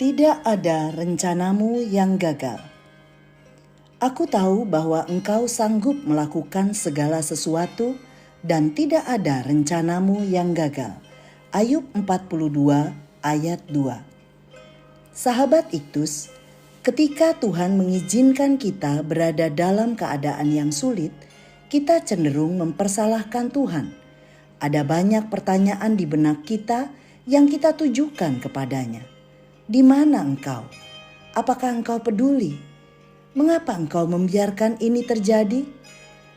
Tidak ada rencanamu yang gagal. Aku tahu bahwa engkau sanggup melakukan segala sesuatu dan tidak ada rencanamu yang gagal. Ayub 42 ayat 2. Sahabat Iktus, ketika Tuhan mengizinkan kita berada dalam keadaan yang sulit, kita cenderung mempersalahkan Tuhan. Ada banyak pertanyaan di benak kita yang kita tujukan kepadanya. Di mana engkau? Apakah engkau peduli? Mengapa engkau membiarkan ini terjadi?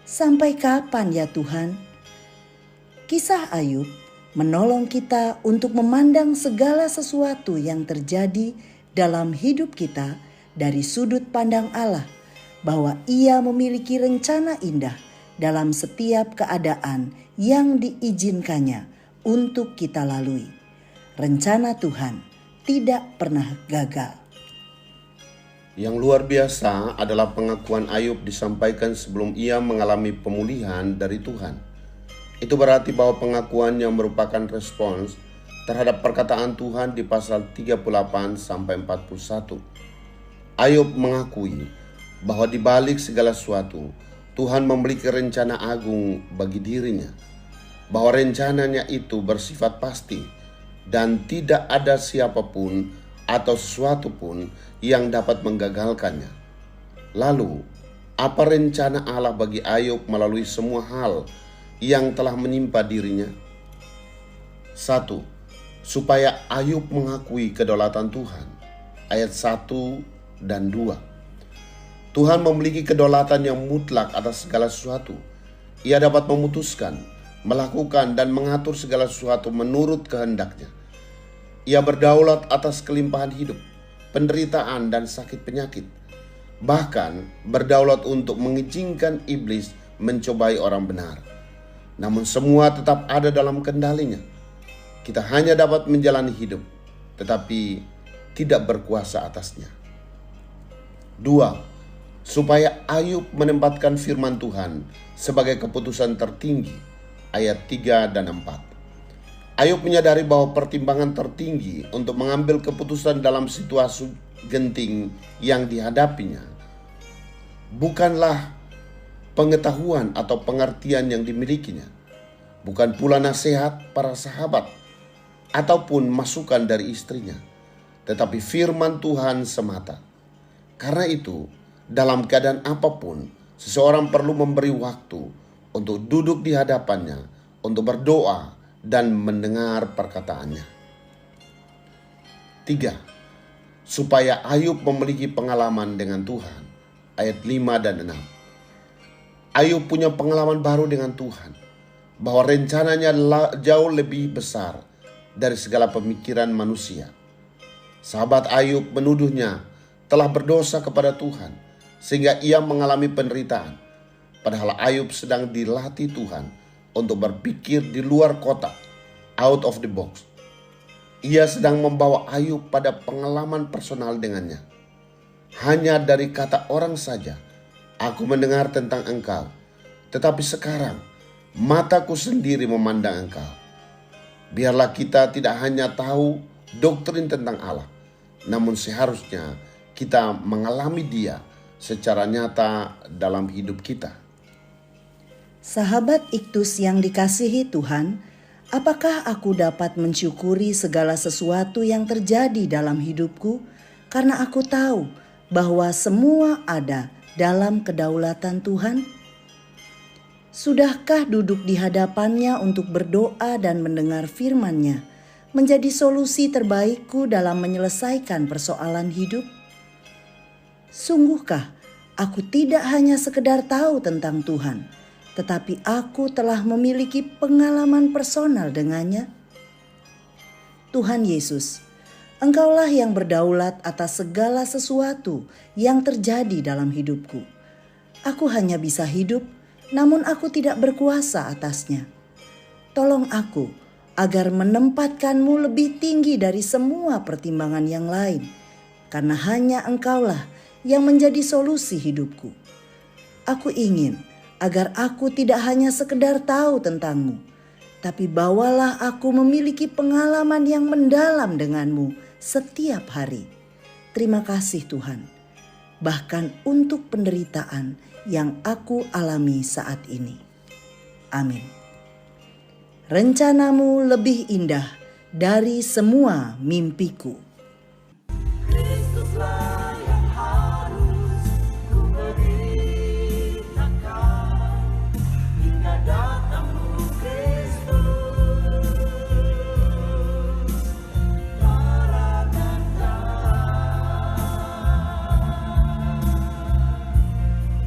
Sampai kapan ya Tuhan? Kisah Ayub menolong kita untuk memandang segala sesuatu yang terjadi dalam hidup kita dari sudut pandang Allah, bahwa Ia memiliki rencana indah dalam setiap keadaan yang diizinkannya untuk kita lalui. Rencana Tuhan tidak pernah gagal. Yang luar biasa adalah pengakuan Ayub disampaikan sebelum ia mengalami pemulihan dari Tuhan. Itu berarti bahwa pengakuannya merupakan respons terhadap perkataan Tuhan di pasal 38-41. Ayub mengakui bahwa di balik segala sesuatu, Tuhan memiliki rencana agung bagi dirinya. Bahwa rencananya itu bersifat pasti dan tidak ada siapapun atau sesuatu pun yang dapat menggagalkannya. Lalu, apa rencana Allah bagi Ayub melalui semua hal yang telah menimpa dirinya? 1. Supaya Ayub mengakui kedaulatan Tuhan. Ayat 1 dan 2. Tuhan memiliki kedaulatan yang mutlak atas segala sesuatu. Ia dapat memutuskan, melakukan dan mengatur segala sesuatu menurut kehendaknya. Ia berdaulat atas kelimpahan hidup, penderitaan dan sakit penyakit. Bahkan berdaulat untuk mengizinkan iblis mencobai orang benar. Namun semua tetap ada dalam kendalinya. Kita hanya dapat menjalani hidup, tetapi tidak berkuasa atasnya. 2. Supaya Ayub menempatkan firman Tuhan sebagai keputusan tertinggi. Ayat 3 dan 4. Ayub menyadari bahwa pertimbangan tertinggi untuk mengambil keputusan dalam situasi genting yang dihadapinya bukanlah pengetahuan atau pengertian yang dimilikinya, bukan pula nasihat para sahabat ataupun masukan dari istrinya, tetapi firman Tuhan semata. Karena itu, dalam keadaan apapun, seseorang perlu memberi waktu untuk duduk di hadapannya, untuk berdoa dan mendengar perkataannya. 3. Supaya Ayub memiliki pengalaman dengan Tuhan. Ayat 5 dan 6. Ayub punya pengalaman baru dengan Tuhan, bahwa rencananya jauh lebih besar dari segala pemikiran manusia. Sahabat Ayub menuduhnya telah berdosa kepada Tuhan, sehingga ia mengalami penderitaan. Padahal Ayub sedang dilatih Tuhan untuk berpikir di luar kotak, out of the box. Ia sedang membawa Ayub pada pengalaman personal dengannya. Hanya dari kata orang saja, aku mendengar tentang engkau, tetapi sekarang mataku sendiri memandang engkau. Biarlah kita tidak hanya tahu doktrin tentang Allah, namun seharusnya kita mengalami Dia secara nyata dalam hidup kita. Sahabat Iktus yang dikasihi Tuhan, apakah aku dapat mensyukuri segala sesuatu yang terjadi dalam hidupku karena aku tahu bahwa semua ada dalam kedaulatan Tuhan? Sudahkah duduk di hadapannya untuk berdoa dan mendengar firman-Nya menjadi solusi terbaikku dalam menyelesaikan persoalan hidup? Sungguhkah aku tidak hanya sekedar tahu tentang Tuhan, tetapi aku telah memiliki pengalaman personal dengannya? Tuhan Yesus, Engkaulah yang berdaulat atas segala sesuatu yang terjadi dalam hidupku. Aku hanya bisa hidup, namun aku tidak berkuasa atasnya. Tolong aku agar menempatkan-Mu lebih tinggi dari semua pertimbangan yang lain, karena hanya Engkaulah yang menjadi solusi hidupku. Aku ingin agar aku tidak hanya sekedar tahu tentang-Mu, tapi bawalah aku memiliki pengalaman yang mendalam dengan-Mu setiap hari. terima kasih Tuhan, bahkan untuk penderitaan yang aku alami saat ini. Amin. Rencanamu lebih indah dari semua mimpiku.